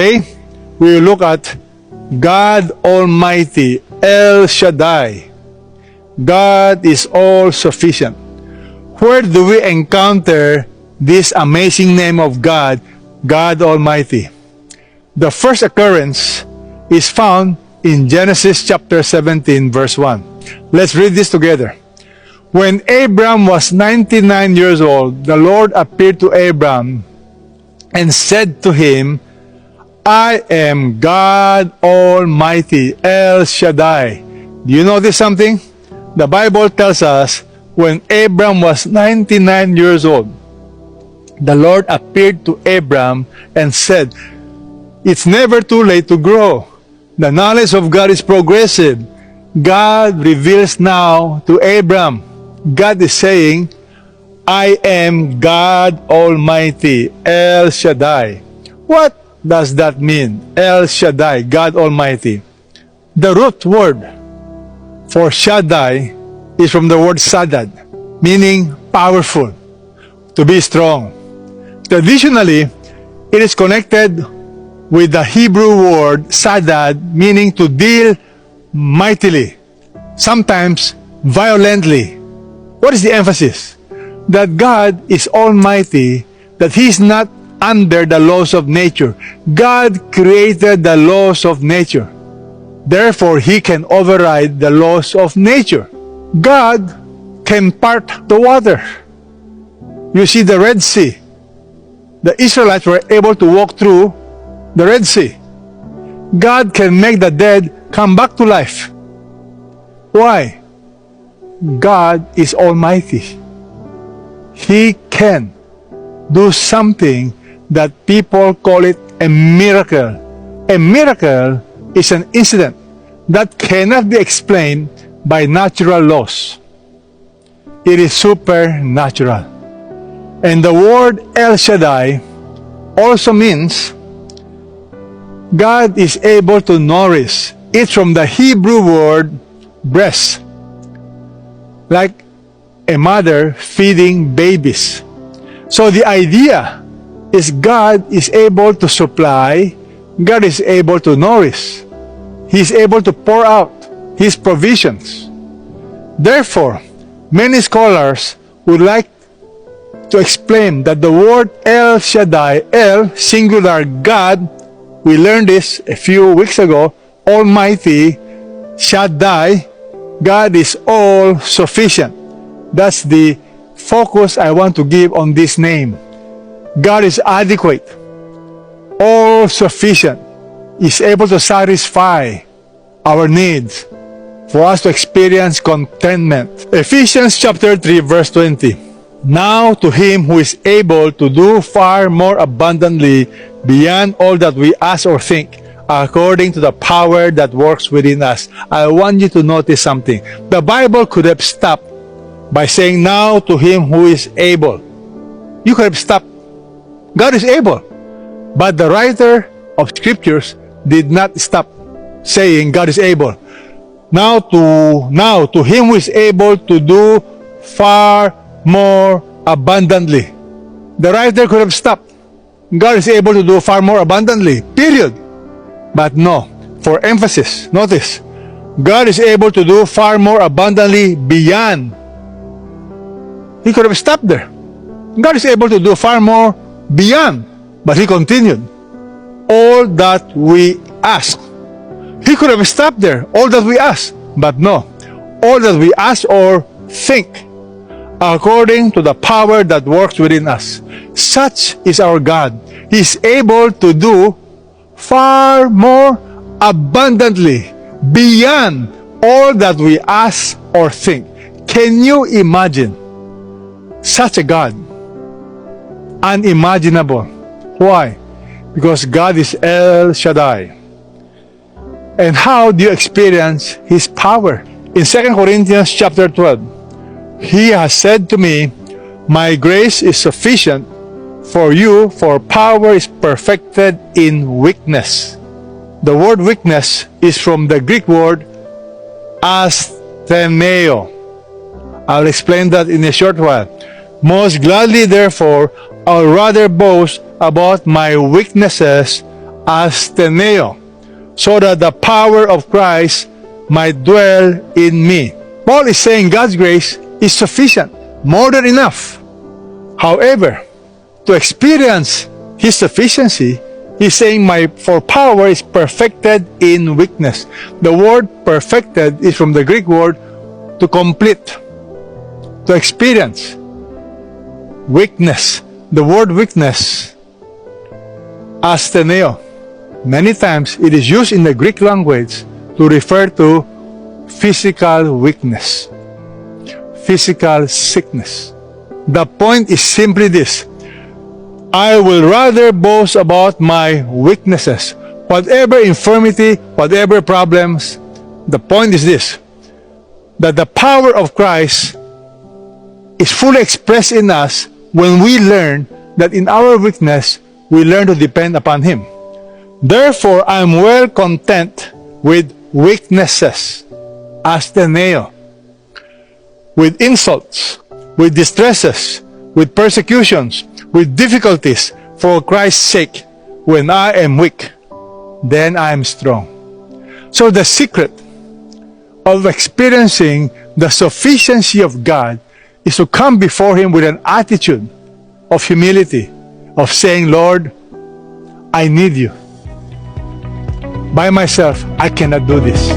Today, we will look at God Almighty, El Shaddai. God is all-sufficient. Where do we encounter this amazing name of God, God Almighty? The first occurrence is found in Genesis chapter 17, verse 1. Let's read this together. When Abram was 99 years old, the Lord appeared to Abram and said to him, I am God Almighty, El Shaddai. Do you notice something? The Bible tells us when Abram was 99 years old, the Lord appeared to Abram and said, it's never too late to grow. The knowledge of God is progressive. God reveals now to Abram. God is saying, I am God Almighty, El Shaddai. What does that mean? El Shaddai, God Almighty. The root word for Shaddai is from the word Sadad, meaning powerful, to be strong. Traditionally, it is connected with the Hebrew word Sadad, meaning to deal mightily, sometimes violently. What is the emphasis? That God is almighty, that He is not under the laws of nature. God created the laws of nature. Therefore, He can override the laws of nature. God can part the water. You see the Red Sea. The Israelites were able to walk through the Red Sea. God can make the dead come back to life. Why? God is almighty. He can do something that people call it a miracle. A miracle is an incident that cannot be explained by natural laws. It is supernatural. And the word El Shaddai also means God is able to nourish. It's from the Hebrew word breast, like a mother feeding babies. So the idea is God is able to supply, God is able to nourish. He's able to pour out His provisions. Therefore, many scholars would like to explain that the word El Shaddai, El, singular, God, we learned this a few weeks ago, Almighty, Shaddai, God is all-sufficient. That's the focus I want to give on this name. God is adequate, all-sufficient, is able to satisfy our needs for us to experience contentment. Ephesians chapter 3, verse 20. Now to Him who is able to do far more abundantly beyond all that we ask or think, according to the power that works within us. I want you to notice something. The Bible could have stopped by saying, now to Him who is able. You could have stopped. God is able. But the writer of scriptures did not stop saying God is able. Now to Him who is able to do far more abundantly. The writer could have stopped. God is able to do far more abundantly, period. But no, for emphasis, notice, God is able to do far more abundantly beyond. He could have stopped there. God is able to do far more beyond. But He continued. All that we ask. He could have stopped there. All that we ask. But no. All that we ask or think, according to the power that works within us. Such is our God. He is able to do far more abundantly beyond all that we ask or think. Can you imagine such a God? Unimaginable. Why? Because God is El Shaddai. And how do you experience His power? In 2 Corinthians chapter 12, He has said to me, my grace is sufficient for you, for power is perfected in weakness. The word weakness is from the Greek word astheneo. I'll explain that in a short while. Most gladly, therefore, I'll rather boast about my weaknesses asthenes, so that the power of Christ might dwell in me. Paul is saying God's grace is sufficient, more than enough. However, to experience His sufficiency, He's saying, for power is perfected in weakness. The word perfected is from the Greek word to complete, to experience. Weakness. The word weakness, asthenes, many times it is used in the Greek language to refer to physical weakness, physical sickness. The point is simply this: I will rather boast about my weaknesses. Whatever infirmity, whatever problems, the point is this: that the power of Christ is fully expressed in us when we learn that in our weakness, we learn to depend upon Him. Therefore, I am well content with weaknesses, asthenes, with insults, with distresses, with persecutions, with difficulties, for Christ's sake. When I am weak, then I am strong. So the secret of experiencing the sufficiency of God is to come before Him with an attitude of humility, of saying, Lord, I need You. By myself, I cannot do this.